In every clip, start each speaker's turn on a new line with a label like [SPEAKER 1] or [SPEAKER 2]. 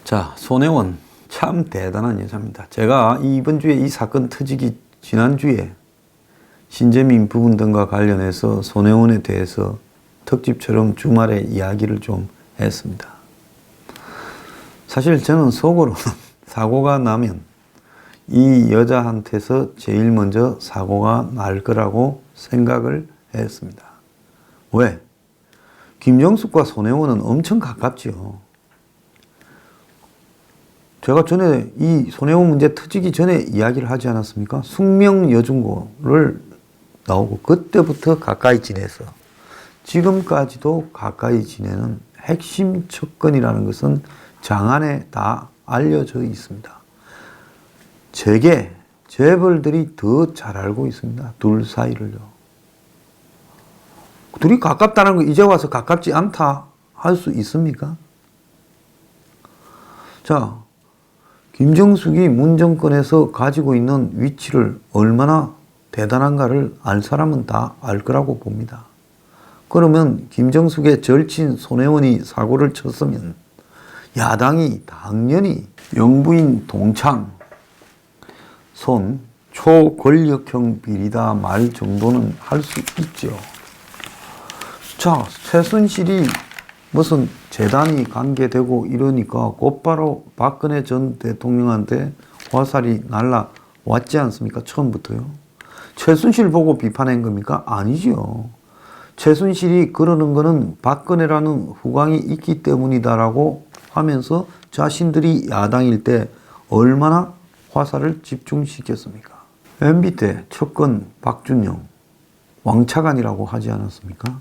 [SPEAKER 1] 자, 손혜원 참 대단한 여자입니다. 제가 이번 주에 이 사건 터지기 지난주에 신재민 부분 등과 관련해서 손혜원에 대해서 특집처럼 주말에 이야기를 좀 했습니다. 사실 저는 속으로는 사고가 나면 이 여자한테서 제일 먼저 사고가 날 거라고 생각을 했습니다. 왜? 김정숙과 손혜원은 엄청 가깝죠. 제가 전에 이 손혜원 문제 터지기 전에 이야기를 하지 않았습니까? 숙명여중고를 나오고 그때부터 가까이 지내서 지금까지도 가까이 지내는 핵심 척건이라는 것은 장안에 다 알려져 있습니다. 제게 재벌들이 더 잘 알고 있습니다. 둘 사이를요. 둘이 가깝다는 거 이제 와서 가깝지 않다 할 수 있습니까? 자, 김정숙이 문 정권에서 가지고 있는 위치를 얼마나 대단한가를 알 사람은 다 알 거라고 봅니다. 그러면 김정숙의 절친 손혜원이 사고를 쳤으면 야당이 당연히 영부인 동창, 손, 초권력형 비리다 말 정도는 할 수 있죠. 자, 최순실이 무슨 재단이 관계되고 이러니까 곧바로 박근혜 전 대통령한테 화살이 날라왔지 않습니까? 처음부터요. 최순실 보고 비판한 겁니까? 아니죠. 최순실이 그러는 거는 박근혜라는 후광이 있기 때문이다라고 하면서 자신들이 야당일 때 얼마나 화살을 집중시켰습니까? MB 때 척건 박준영, 왕차관이라고 하지 않았습니까?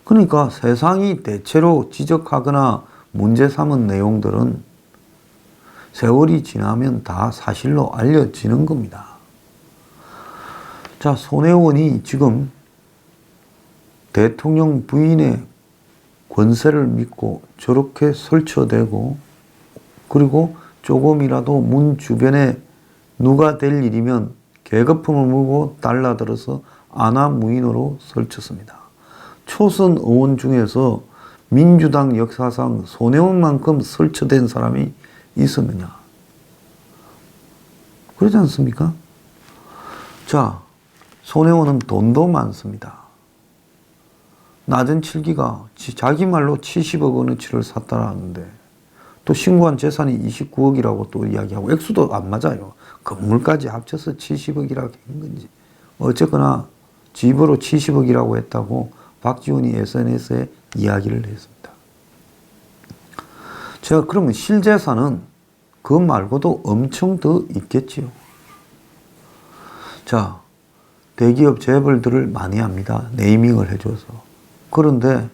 [SPEAKER 1] 그러니까 세상이 대체로 지적하거나 문제 삼은 내용들은 세월이 지나면 다 사실로 알려지는 겁니다. 자, 손혜원이 지금 대통령 부인의 권세를 믿고 저렇게 설쳐대고 그리고 조금이라도 문 주변에 누가 될 일이면 계급품을 물고 달라들어서 아나무인으로 설쳤습니다. 초선 의원 중에서 민주당 역사상 손혜원만큼 설치된 사람이 있었느냐? 그러지 않습니까? 자, 손혜원은 돈도 많습니다. 낮은 칠기가 자기 말로 70억 원어치를 샀다라는데 또 신고한 재산이 29억이라고 또 이야기하고 액수도 안 맞아요. 건물까지 합쳐서 70억이라고 한 건지 어쨌거나 집으로 70억이라고 했다고 박지원이 SNS에 이야기를 했습니다. 제가 그러면 실재산은 그 말고도 엄청 더 있겠지요. 자, 대기업 재벌들을 많이 합니다. 네이밍을 해줘서. 그런데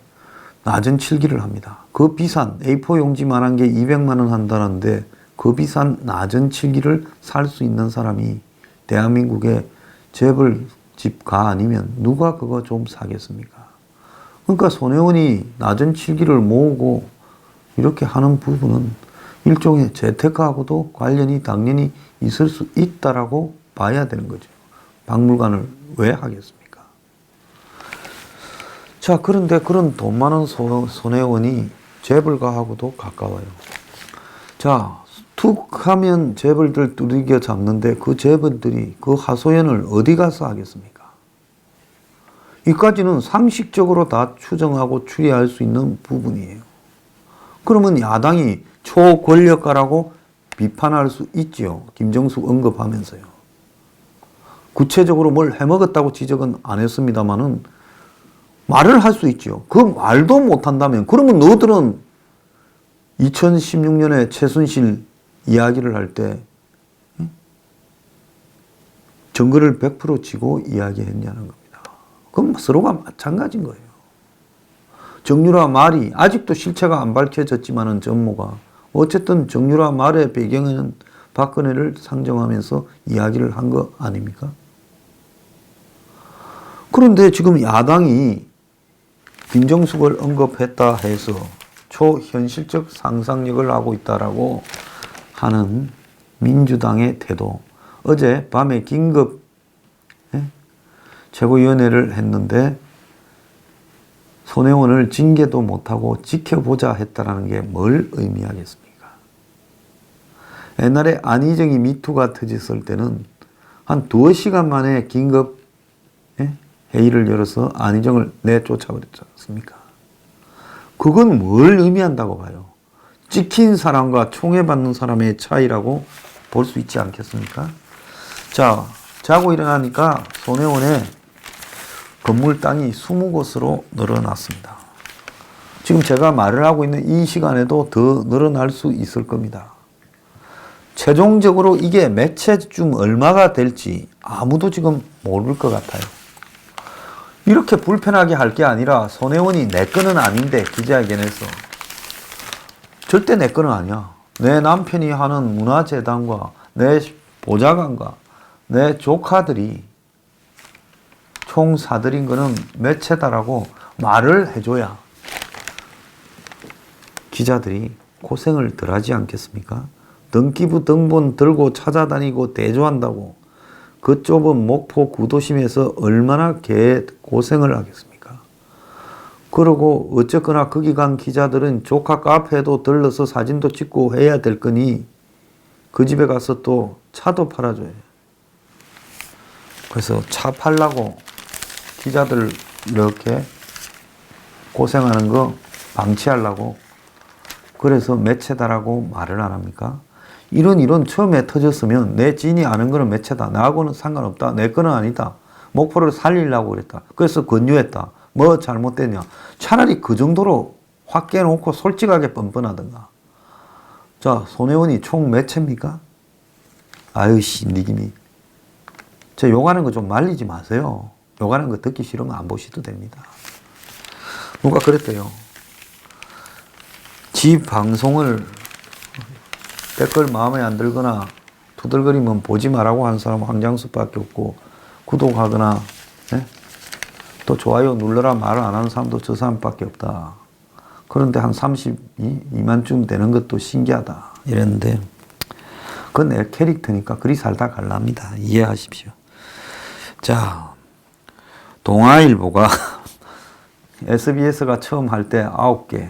[SPEAKER 1] 낮은 칠기를 합니다. 그 비싼 A4 용지만한 게 200만 원 한다는데 그 비싼 낮은 칠기를 살 수 있는 사람이 대한민국의 재벌집가 아니면 누가 그거 좀 사겠습니까? 그러니까 손혜원이 낮은 칠기를 모으고 이렇게 하는 부분은 일종의 재테크하고도 관련이 당연히 있을 수 있다라고 봐야 되는 거죠. 박물관을 왜 하겠습니까? 자, 그런데 그런 돈 많은 손혜원이 재벌가하고도 가까워요. 자, 툭 하면 재벌들 두들겨 잡는데 그 재벌들이 그 하소연을 어디 가서 하겠습니까? 이까지는 상식적으로 다 추정하고 추리할 수 있는 부분이에요. 그러면 야당이 초권력가라고 비판할 수 있죠. 김정숙 언급하면서요. 구체적으로 뭘 해먹었다고 지적은 안 했습니다만은 말을 할 수 있죠. 그 말도 못한다면 그러면 너희들은 2016년에 최순실 이야기를 할 때 정글을 100% 치고 이야기했냐는 겁니다. 그건 서로가 마찬가지인 거예요. 정유라 말이 아직도 실체가 안 밝혀졌지만은 전모가 어쨌든 정유라 말의 배경에는 박근혜를 상정하면서 이야기를 한 거 아닙니까? 그런데 지금 야당이 김정숙을 언급했다 해서 초현실적 상상력을 하고 있다라고 하는 민주당의 태도. 어제 밤에 긴급 최고위원회를 했는데 손혜원을 징계도 못하고 지켜보자 했다는 게 뭘 의미하겠습니까? 옛날에 안희정이 미투가 터졌을 때는 한 2시간 만에 긴급 회의를 열어서 안희정을 내쫓아버렸지 않습니까? 그건 뭘 의미한다고 봐요? 찍힌 사람과 총애받는 사람의 차이라고 볼 수 있지 않겠습니까? 자, 자고 일어나니까 손혜원의 건물 땅이 20곳으로 늘어났습니다. 지금 제가 말을 하고 있는 이 시간에도 더 늘어날 수 있을 겁니다. 최종적으로 이게 매체중 얼마가 될지 아무도 지금 모를 것 같아요. 이렇게 불편하게 할 게 아니라 손혜원이 내 거는 아닌데 기자회견에서 절대 내 거는 아니야. 내 남편이 하는 문화재단과 내 보좌관과 내 조카들이 총 사들인 거는 매체다라고 말을 해줘야 기자들이 고생을 덜 하지 않겠습니까? 등기부 등본 들고 찾아다니고 대조한다고 그 좁은 목포 구도심에서 얼마나 고생을 하겠습니까? 그러고 어쨌거나 거기 간 기자들은 조카 카페에도 들러서 사진도 찍고 해야 될 거니 그 집에 가서 또 차도 팔아줘요. 그래서 차 팔라고 기자들 이렇게 고생하는 거 방치하려고 그래서 매체다라고 말을 안 합니까? 이런 처음에 터졌으면 내 지인이 아는 거는 매체다. 나하고는 상관없다. 내 거는 아니다. 목포를 살리려고 그랬다. 그래서 권유했다. 뭐 잘못됐냐. 차라리 그 정도로 확 깨놓고 솔직하게 뻔뻔하든가. 자, 손혜원이 총 매체입니까? 아유, 니김이. 저 욕하는 거 좀 말리지 마세요. 욕하는 거 듣기 싫으면 안 보셔도 됩니다. 누가 그랬대요. 지 방송을 댓글 마음에 안 들거나 두들거리면 보지 말라고 하는 사람은 황장수밖에 없고 구독하거나 또 좋아요 눌러라 말을 안 하는 사람도 저 사람밖에 없다. 그런데 한 32만쯤 되는 것도 신기하다 이랬는데 그건 내 캐릭터니까 그리 살다 갈랍니다. 이해하십시오. 자, 동아일보가 SBS가 처음 할 때 9개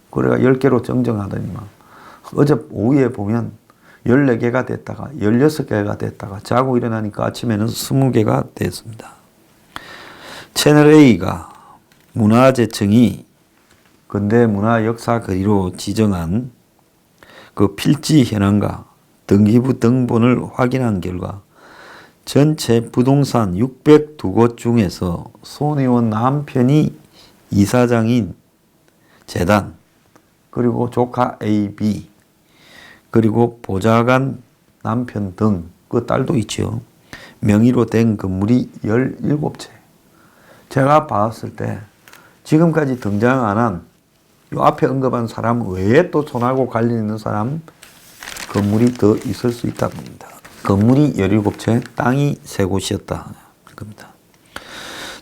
[SPEAKER 1] 그래가 10개로 정정하더니만 어제 오후에 보면 14개가 됐다가 16개가 됐다가 자고 일어나니까 아침에는 20개가 됐습니다. 채널A가 문화재청이 근대문화 역사 거리로 지정한 그 필지 현황과 등기부 등본을 확인한 결과 전체 부동산 602곳 중에서 손혜원 남편이 이사장인 재단 그리고 조카 A, B 그리고 보좌관 남편 등 그 딸도 있죠. 명의로 된 건물이 17채. 제가 봤을 때 지금까지 등장 안 한 요 앞에 언급한 사람 외에 또 손하고 관련 있는 사람 건물이 더 있을 수 있다고 합니다. 건물이 17채, 땅이 3곳이었다. 겁니다.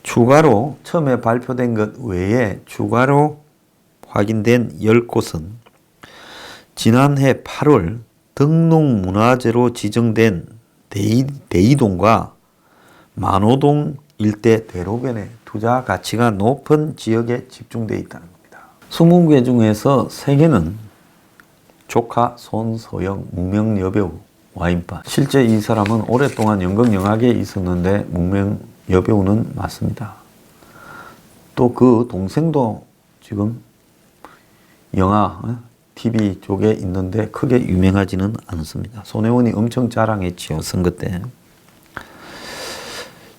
[SPEAKER 1] 추가로 처음에 발표된 것 외에 추가로 확인된 10곳은 지난해 8월 등록문화재로 지정된 대이동과 만호동 일대 대로변에 투자 가치가 높은 지역에 집중되어 있다는 겁니다. 20개 중에서 3개는 조카 손소영 무명 여배우 와인바. 실제 이 사람은 오랫동안 연극영화계에 있었는데 무명 여배우는 맞습니다. 또 그 동생도 지금 영화, TV 쪽에 있는데 크게 유명하지는 않습니다. 손혜원이 엄청 자랑했지요, 선거 때.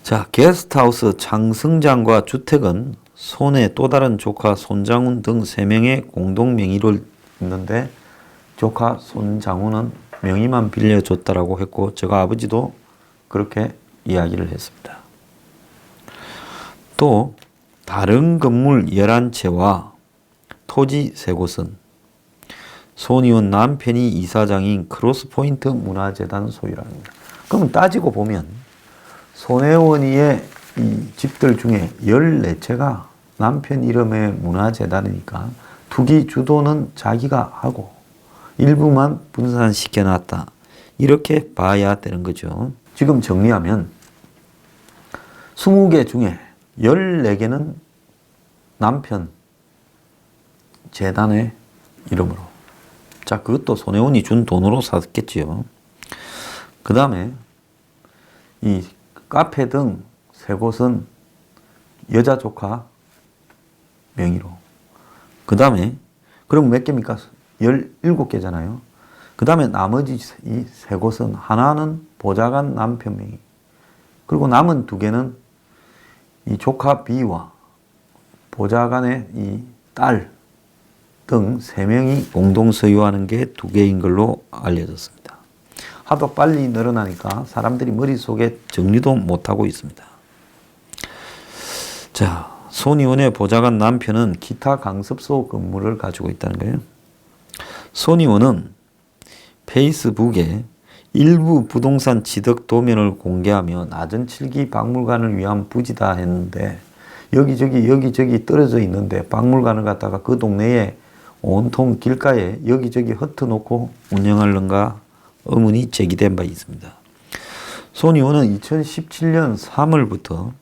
[SPEAKER 1] 자, 게스트하우스 장승장과 주택은 손의 또 다른 조카 손장훈 등 3명의 공동 명의로 있는데 조카 손장훈은 명의만 빌려줬다라고 했고 저가 아버지도 그렇게 이야기를 했습니다. 또 다른 건물 11채와 토지 3곳은 손혜원 남편이 이사장인 크로스포인트 문화재단 소유랍니다. 그러면 따지고 보면 손혜원이의 이 집들 중에 14채가 남편 이름의 문화재단이니까 투기 주도는 자기가 하고 일부만 분산시켜 놨다. 이렇게 봐야 되는 거죠. 지금 정리하면 20개 중에 14개는 남편 재단의 이름으로 자, 그것도 손혜원이 준 돈으로 샀겠지요. 그 다음에 이 카페 등 세 곳은 여자 조카 명의로. 그 다음에 그럼 몇 개입니까? 17개잖아요. 그 다음에 나머지 이 세 곳은 하나는 보좌관 남편 명의. 그리고 남은 2개는 이 조카 B와 보좌관의 이 딸 등 3명이 공동 소유하는 게 2개인 걸로 알려졌습니다. 하도 빨리 늘어나니까 사람들이 머릿속에 정리도 못하고 있습니다. 자, 손의원의 보좌관 남편은 기타 강습소 건물을 가지고 있다는 거예요. 손의원은 페이스북에 일부 부동산 취득 도면을 공개하며 낮은 7기 박물관을 위한 부지다 했는데 여기저기 떨어져 있는데 박물관을 갖다가 그 동네에 온통 길가에 여기저기 흩어놓고 운영하려는가 의문이 제기된 바 있습니다. 손 의원은 2017년 3월부터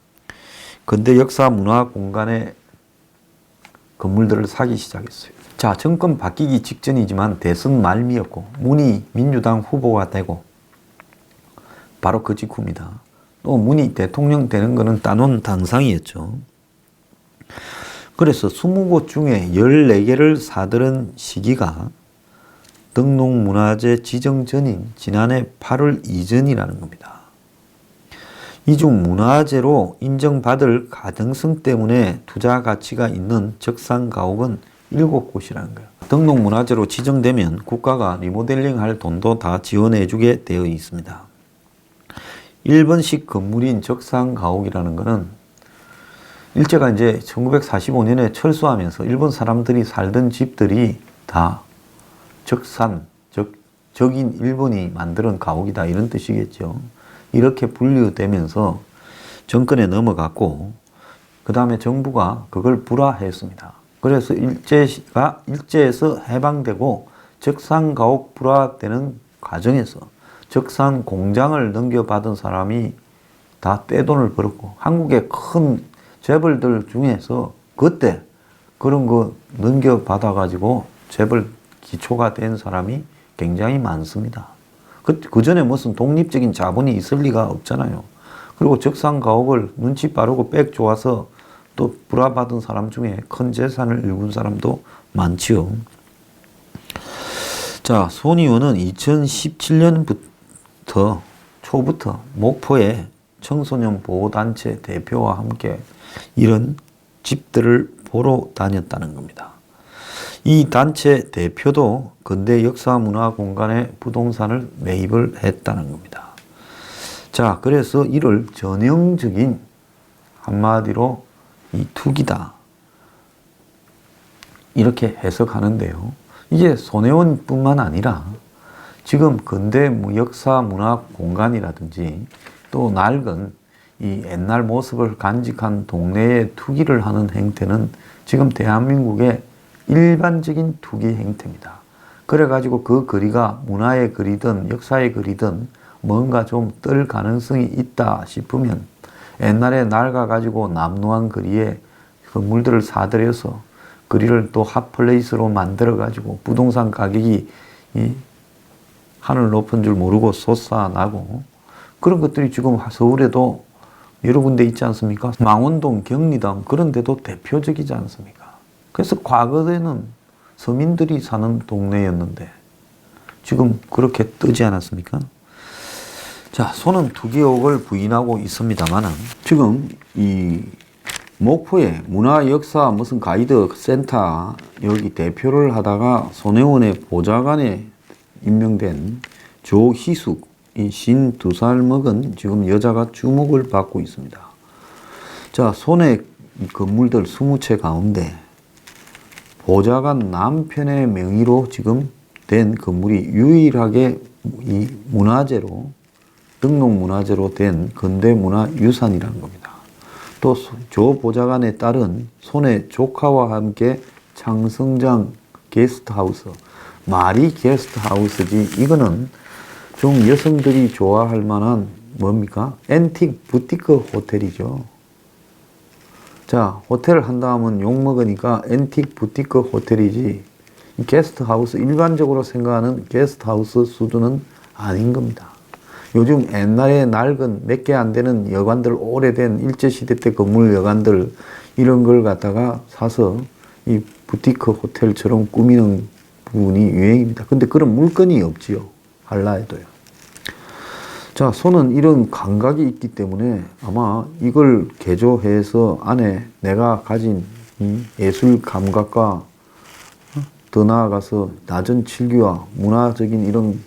[SPEAKER 1] 근대 역사 문화 공간의 건물들을 사기 시작했어요. 자, 정권 바뀌기 직전이지만 대선 말미였고 문희 민주당 후보가 되고 바로 그 직후입니다. 또 문희 대통령 되는 것은 따놓은 당상이었죠. 그래서 20곳 중에 14개를 사들은 시기가 등록문화재 지정 전인 지난해 8월 이전이라는 겁니다. 이 중 문화재로 인정받을 가능성 때문에 투자 가치가 있는 적산가옥은 7곳이라는 거예요. 등록문화재로 지정되면 국가가 리모델링 할 돈도 다 지원해 주게 되어 있습니다. 일본식 건물인 적산가옥이라는 것은 일제가 이제 1945년에 철수하면서 일본 사람들이 살던 집들이 다 적산, 적인 일본이 만드는 가옥이다 이런 뜻이겠죠. 이렇게 분류되면서 정권에 넘어갔고 그 다음에 정부가 그걸 불화했습니다. 그래서 일제에서 해방되고 적산가옥 불화되는 과정에서 적산 공장을 넘겨받은 사람이 다 떼돈을 벌었고 한국의 큰 재벌들 중에서 그때 그런 거 넘겨받아가지고 재벌 기초가 된 사람이 굉장히 많습니다. 그 전에 무슨 독립적인 자본이 있을 리가 없잖아요. 그리고 적산가옥을 눈치 빠르고 빽 좋아서 또 불화받은 사람 중에 큰 재산을 일군 사람도 많지요. 자, 손 의원은 2017년부터 초부터 목포에 청소년 보호단체 대표와 함께 이런 집들을 보러 다녔다는 겁니다. 이 단체 대표도 근대 역사문화공간에 부동산을 매입을 했다는 겁니다. 자, 그래서 이를 전형적인 한마디로 이 투기다 이렇게 해석하는데요. 이게 손혜원뿐만 아니라 지금 근대 역사문화공간이라든지 또 낡은 이 옛날 모습을 간직한 동네에 투기를 하는 행태는 지금 대한민국의 일반적인 투기 행태입니다. 그래가지고 그 거리가 문화의 거리든 역사의 거리든 뭔가 좀 뜰 가능성이 있다 싶으면 옛날에 낡아가지고 남루한 거리에 건물들을 사들여서 거리를 또 핫플레이스로 만들어가지고 부동산 가격이 하늘 높은 줄 모르고 솟아나고 그런 것들이 지금 서울에도 여러 군데 있지 않습니까? 망원동, 경리당 그런 데도 대표적이지 않습니까? 그래서 과거에는 서민들이 사는 동네였는데 지금 그렇게 뜨지 않았습니까? 자, 손은 투기 의혹을 부인하고 있습니다만 지금 이 목포에 문화 역사 무슨 가이드 센터 여기 대표를 하다가 손혜원의 보좌관에 임명된 조희숙 이 52살 먹은 지금 여자가 주목을 받고 있습니다. 자, 손의 건물들 20채 가운데 보좌관 남편의 명의로 지금 된 건물이 유일하게 이 문화재로 등록문화재로 된 근대문화유산이라는 겁니다. 또 조 보좌관의 딸은 손의 조카와 함께 창성장 게스트하우스, 마리 게스트하우스지 이거는 좀 여성들이 좋아할 만한 뭡니까? 앤틱 부티크 호텔이죠. 자, 호텔을 한다 하면 욕먹으니까 앤틱 부티크 호텔이지 게스트하우스, 일반적으로 생각하는 게스트하우스 수준은 아닌 겁니다. 요즘 옛날에 낡은 몇 개 안 되는 여관들, 오래된 일제시대 때 건물 여관들 이런 걸 갖다가 사서 이 부티크 호텔처럼 꾸미는 부분이 유행입니다. 근데 그런 물건이 없지요. 할라 해도요. 자, 손은 이런 감각이 있기 때문에 아마 이걸 개조해서 안에 내가 가진 예술 감각과 더 나아가서 낮은 칠기와 문화적인 이런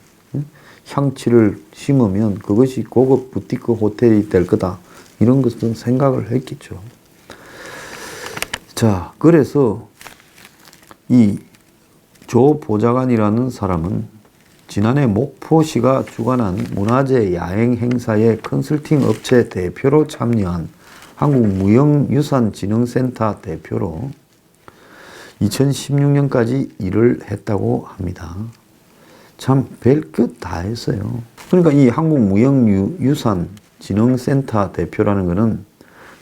[SPEAKER 1] 향취를 심으면 그것이 고급 부티크 호텔이 될 거다. 이런 것은 생각을 했겠죠. 자, 그래서 이 조 보좌관이라는 사람은 지난해 목포시가 주관한 문화재 야행 행사의 컨설팅 업체 대표로 참여한 한국무형유산진흥센터 대표로 2016년까지 일을 했다고 합니다. 참 별것 다 했어요. 그러니까 이 한국무형유산진흥센터 대표라는 거는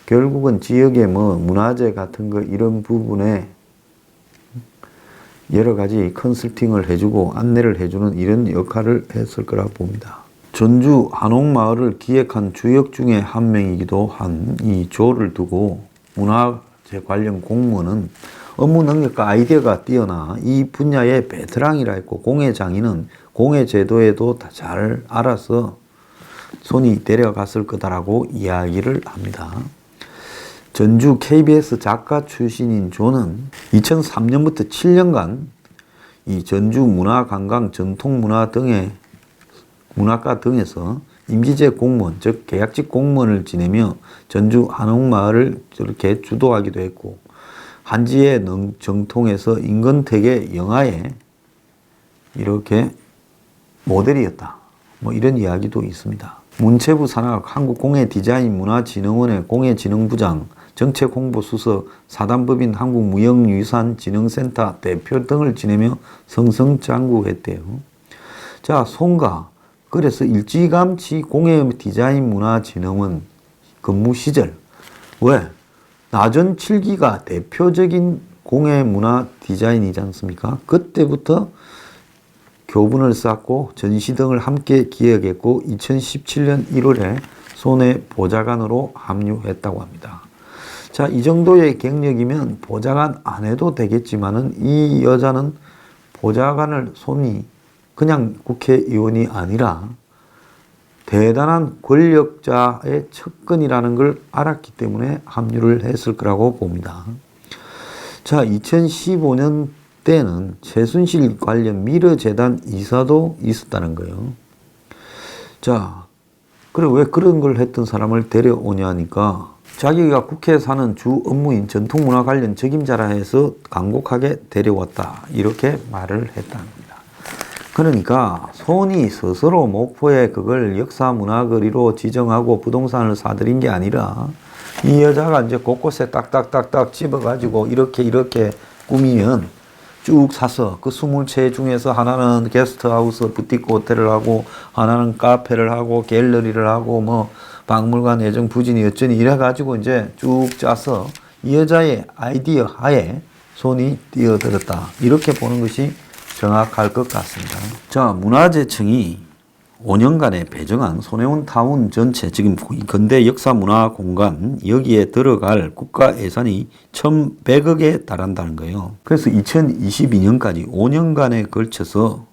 [SPEAKER 1] 결국은 지역의 뭐 문화재 같은 거 이런 부분에 여러 가지 컨설팅을 해주고 안내를 해주는 이런 역할을 했을 거라고 봅니다. 전주 한옥마을을 기획한 주역 중에 한 명이기도 한 이 조를 두고 문화재 관련 공무원은 업무 능력과 아이디어가 뛰어나 이 분야의 베테랑이라 했고 공예장인은 공예제도에도 다 잘 알아서 손이 데려갔을 거다라고 이야기를 합니다. 전주 KBS 작가 출신인 조는 2003년부터 7년간 이 전주 문화관광 전통문화 등의 문학과 등에서 임기제 공무원, 즉 계약직 공무원을 지내며 전주 한옥마을을 저렇게 주도하기도 했고 한지의 정통에서 임건택의 영화에 이렇게 모델이었다. 뭐 이런 이야기도 있습니다. 문체부 산하 한국공예디자인문화진흥원의 공예진흥부장, 정책홍보수석, 사단법인 한국무형유산진흥센터 대표 등을 지내며 성성장구했대요. 자, 송가. 그래서 일찌감치 공예디자인문화진흥원 근무 시절. 왜? 나전 7기가 대표적인 공예문화 디자인이지 않습니까? 그때부터 교분을 쌓고 전시 등을 함께 기획했고 2017년 1월에 손해 보좌관으로 합류했다고 합니다. 자, 이 정도의 경력이면 보좌관 안 해도 되겠지만은 이 여자는 보좌관을 손이 그냥 국회의원이 아니라 대단한 권력자의 측근이라는 걸 알았기 때문에 합류를 했을 거라고 봅니다. 자, 2015년 때는 최순실 관련 미르재단 이사도 있었다는 거예요. 자, 그래 왜 그런 걸 했던 사람을 데려오냐 하니까 자기가 국회에 사는 주 업무인 전통문화 관련 적임자라 해서 간곡하게 데려왔다. 이렇게 말을 했다는 겁니다. 그러니까 손이 스스로 목포에 그걸 역사문화거리로 지정하고 부동산을 사들인 게 아니라 이 여자가 이제 곳곳에 딱딱딱딱 집어가지고 이렇게 꾸미면 쭉 사서 그 20채 중에서 하나는 게스트하우스 부티크 호텔을 하고 하나는 카페를 하고 갤러리를 하고 뭐 박물관 예정 부진이 어쩌니 이래가지고 이제 쭉 짜서 이 여자의 아이디어 하에 손이 뛰어들었다. 이렇게 보는 것이 정확할 것 같습니다. 자, 문화재청이 5년간에 배정한 손해원 타운 전체, 지금 근대 역사문화공간 여기에 들어갈 국가 예산이 1,100억에 달한다는 거예요. 그래서 2022년까지 5년간에 걸쳐서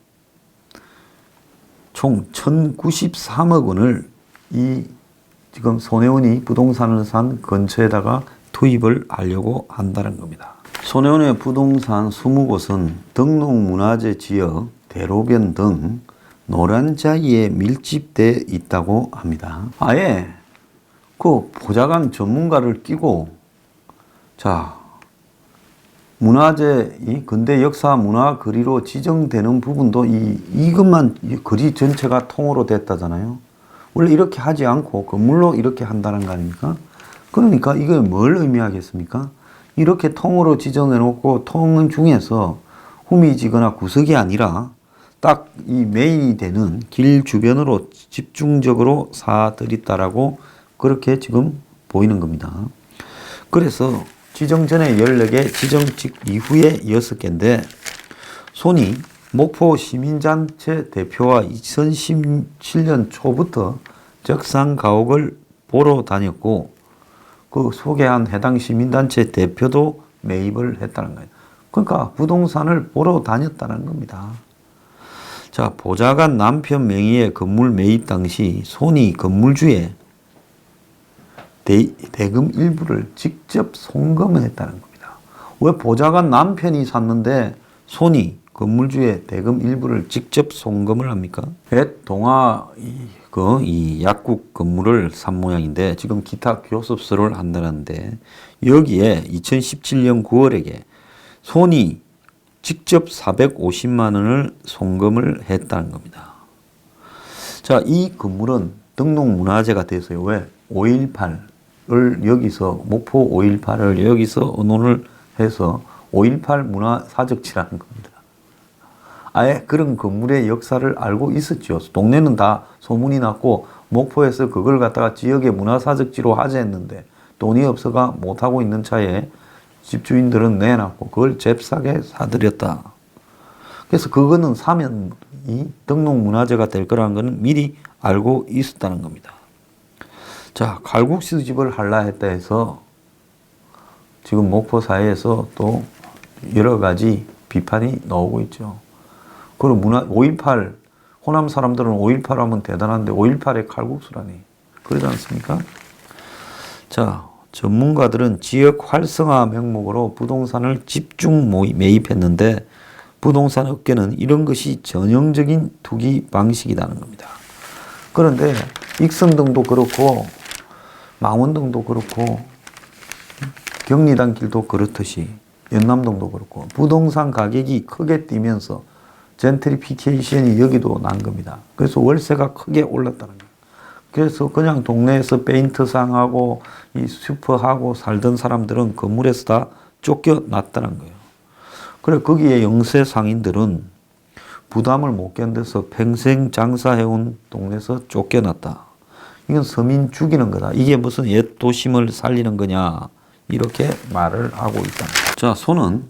[SPEAKER 1] 총 1,093억 원을 이 지금 손해원이 부동산을 산 근처에다가 투입을 하려고 한다는 겁니다. 손해원의 부동산 20곳은 등록문화재 지역, 대로변 등 노란자리에 밀집돼 있다고 합니다. 아예 그 보좌관 전문가를 끼고 자 문화재 이 근대 역사 문화 거리로 지정되는 부분도 이것만 거리 전체가 통으로 됐다잖아요. 원래 이렇게 하지 않고 건물로 이렇게 한다는 거 아닙니까? 그러니까 이게 뭘 의미하겠습니까? 이렇게 통으로 지정해 놓고 통 중에서 후미지거나 구석이 아니라 딱 이 메인이 되는 길 주변으로 집중적으로 사들였다라고 그렇게 지금 보이는 겁니다. 그래서 지정 전에 14개, 지정 직 이후에 6개인데 손이 목포 시민단체 대표와 2017년 초부터 적산 가옥을 보러 다녔고 그 소개한 해당 시민단체 대표도 매입을 했다는 거예요. 그러니까 부동산을 보러 다녔다는 겁니다. 자, 보좌관 남편 명의의 건물 매입 당시 손이 건물주에 대금 일부를 직접 송금했다는 겁니다. 왜 보좌관 남편이 샀는데 손이 건물주의 대금 일부를 직접 송금을 합니까? 동아 이 약국 건물을 산 모양인데 지금 기타 교습소를 한다는데 여기에 2017년 9월에 손이 직접 450만 원을 송금을 했다는 겁니다. 자, 이 건물은 등록문화재가 돼서요. 왜? 5.18을 여기서 목포 5.18을 여기서 언론을 해서 5.18 문화사적지라는 겁니다. 아예 그런 건물의 역사를 알고 있었죠. 동네는 다 소문이 났고 목포에서 그걸 갖다가 지역의 문화사적지로 하자했는데 돈이 없어가 못하고 있는 차에 집주인들은 내놨고 그걸 잽싸게 사들였다. 그래서 그거는 사면 이 등록문화재가 될 거라는 것은 미리 알고 있었다는 겁니다. 자, 칼국수 집을 할라 했다 해서 지금 목포 사회에서 또 여러 가지 비판이 나오고 있죠. 그리고 5.18 호남 사람들은 5.18 하면 대단한데 5.18의 칼국수라니 그러지 않습니까? 자, 전문가들은 지역 활성화 명목으로 부동산을 집중 매입했는데 부동산 업계는 이런 것이 전형적인 투기 방식이라는 겁니다. 그런데 익선동도 그렇고 망원동도 그렇고 경리단 길도 그렇듯이 연남동도 그렇고 부동산 가격이 크게 뛰면서 젠트리피케이션이 여기도 난 겁니다. 그래서 월세가 크게 올랐다는 거예요. 그래서 그냥 동네에서 페인트상하고 이 슈퍼하고 살던 사람들은 건물에서 다 쫓겨났다는 거예요. 그래 거기에 영세 상인들은 부담을 못 견뎌서 평생 장사해온 동네에서 쫓겨났다. 이건 서민 죽이는 거다. 이게 무슨 옛 도심을 살리는 거냐 이렇게 말을 하고 있다. 자, 손은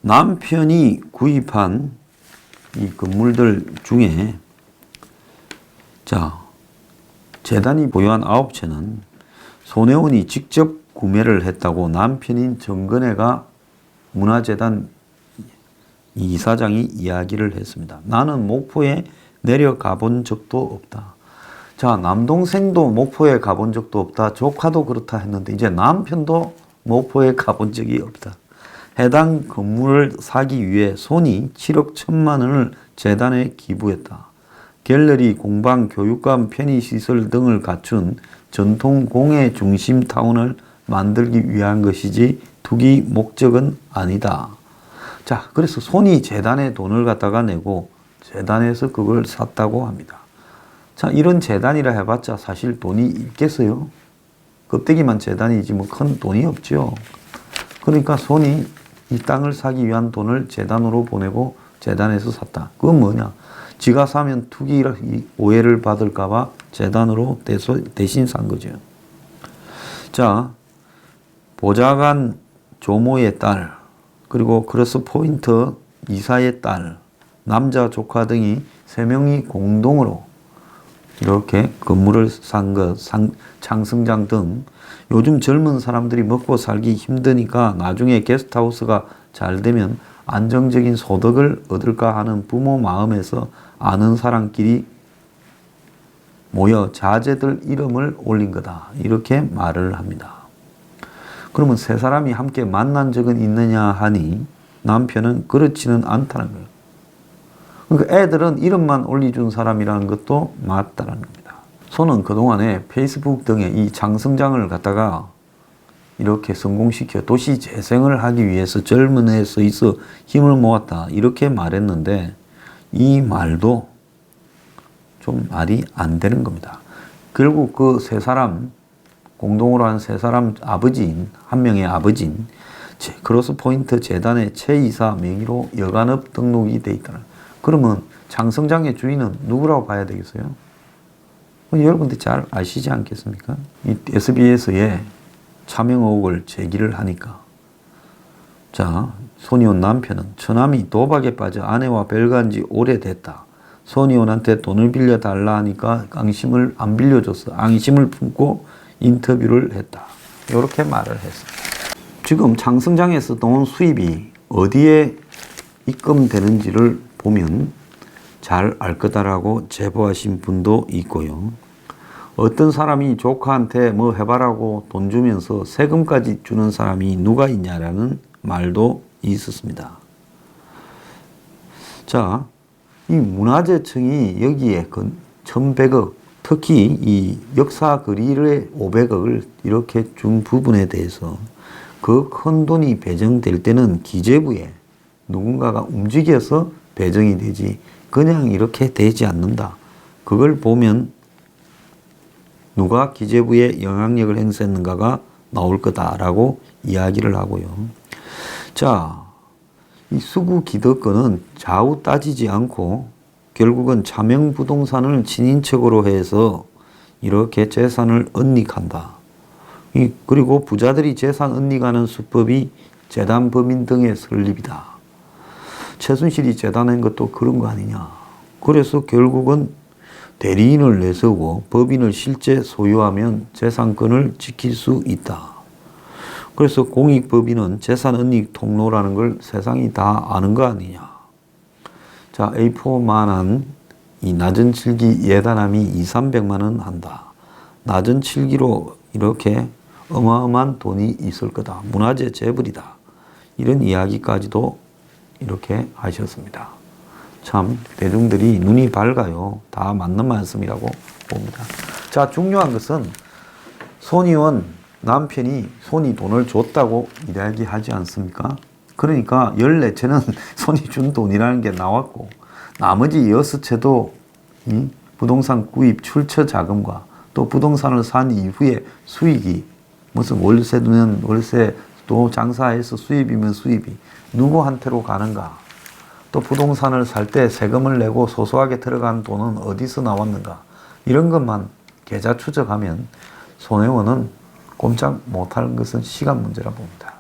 [SPEAKER 1] 남편이 구입한 이 건물들 중에 자 재단이 보유한 9채는 손혜원이 직접 구매를 했다고 남편인 정근혜가 문화재단 이사장이 이야기를 했습니다. 나는 목포에 내려가 본 적도 없다. 자, 남동생도 목포에 가본 적도 없다. 조카도 그렇다 했는데 이제 남편도 목포에 가본 적이 없다. 해당 건물을 사기 위해 손이 7억 1천만 원을 재단에 기부했다. 갤러리, 공방, 교육관, 편의시설 등을 갖춘 전통 공예 중심 타운을 만들기 위한 것이지 투기 목적은 아니다. 자, 그래서 손이 재단에 돈을 갖다가 내고 재단에서 그걸 샀다고 합니다. 자, 이런 재단이라 해봤자 사실 돈이 있겠어요? 껍데기만 재단이지 뭐 큰 돈이 없죠. 그러니까 손이 이 땅을 사기 위한 돈을 재단으로 보내고 재단에서 샀다. 그건 뭐냐? 지가 사면 투기 오해를 받을까봐 재단으로 대신 산 거죠. 자, 보좌관 조모의 딸, 그리고 크로스포인트 이사의 딸, 남자 조카 등이 3명이 공동으로 이렇게 건물을 산 것, 창성장 등 요즘 젊은 사람들이 먹고 살기 힘드니까 나중에 게스트하우스가 잘 되면 안정적인 소득을 얻을까 하는 부모 마음에서 아는 사람끼리 모여 자제들 이름을 올린 거다. 이렇게 말을 합니다. 그러면 세 사람이 함께 만난 적은 있느냐 하니 남편은 그렇지는 않다는 거예요. 그러니까 애들은 이름만 올려준 사람이라는 것도 맞다는 겁니다. 손은 그동안에 페이스북 등에 이 장성장을 갖다가 이렇게 성공시켜 도시 재생을 하기 위해서 젊은 애에서 있어 힘을 모았다. 이렇게 말했는데 이 말도 좀 말이 안 되는 겁니다. 결국 그 세 사람, 공동으로 한 세 사람 아버지인, 한 명의 아버지인 크로스포인트 재단의 최이사 명의로 여간업 등록이 돼 있다는. 그러면 장성장의 주인은 누구라고 봐야 되겠어요? 여러분들 잘 아시지 않겠습니까? 이 SBS에 차명 의혹을 제기를 하니까 자, 손이온 남편은 처남이 도박에 빠져 아내와 별간 지 오래됐다. 손이온한테 돈을 빌려달라 하니까 앙심을 안 빌려줘서 앙심을 품고 인터뷰를 했다. 이렇게 말을 했습니다. 지금 창성장에서 나온 수입이 어디에 입금되는지를 보면 잘 알 거다라고 제보하신 분도 있고요. 어떤 사람이 조카한테 뭐 해봐라고 돈 주면서 세금까지 주는 사람이 누가 있냐라는 말도 있었습니다. 자, 이 문화재청이 여기에 1,100억, 특히 이 역사 거리의 500억을 이렇게 준 부분에 대해서 그 큰 돈이 배정될 때는 기재부에 누군가가 움직여서 배정이 되지 그냥 이렇게 되지 않는다. 그걸 보면 누가 기재부에 영향력을 행사했는가가 나올 거다라고 이야기를 하고요. 자, 이 수구 기득권은 좌우 따지지 않고 결국은 차명부동산을 친인척으로 해서 이렇게 재산을 은닉한다. 그리고 부자들이 재산 은닉하는 수법이 재단법인 등의 설립이다. 최순실이 재단한 것도 그런 거 아니냐. 그래서 결국은 대리인을 내세우고 법인을 실제 소유하면 재산권을 지킬 수 있다. 그래서 공익법인은 재산 은닉 통로라는 걸 세상이 다 아는 거 아니냐. 자, A4만한 이 낮은 칠기 예단함이 200~300만 원 한다. 낮은 칠기로 이렇게 어마어마한 돈이 있을 거다. 문화재 재벌이다. 이런 이야기까지도 이렇게 하셨습니다. 참 대중들이 눈이 밝아요. 다 맞는 말씀이라고 봅니다. 자, 중요한 것은 손이온 남편이 손이 돈을 줬다고 이야기하지 않습니까? 그러니까 14채는 손이 준 돈이라는 게 나왔고 나머지 6채도 이 부동산 구입 출처 자금과 또 부동산을 산 이후에 수익이 무슨 월세는 월세 또 장사해서 수입이면 수입이 누구한테로 가는가? 또 부동산을 살 때 세금을 내고 소소하게 들어간 돈은 어디서 나왔는가? 이런 것만 계좌 추적하면 손해원은 꼼짝 못하는 것은 시간 문제라 봅니다.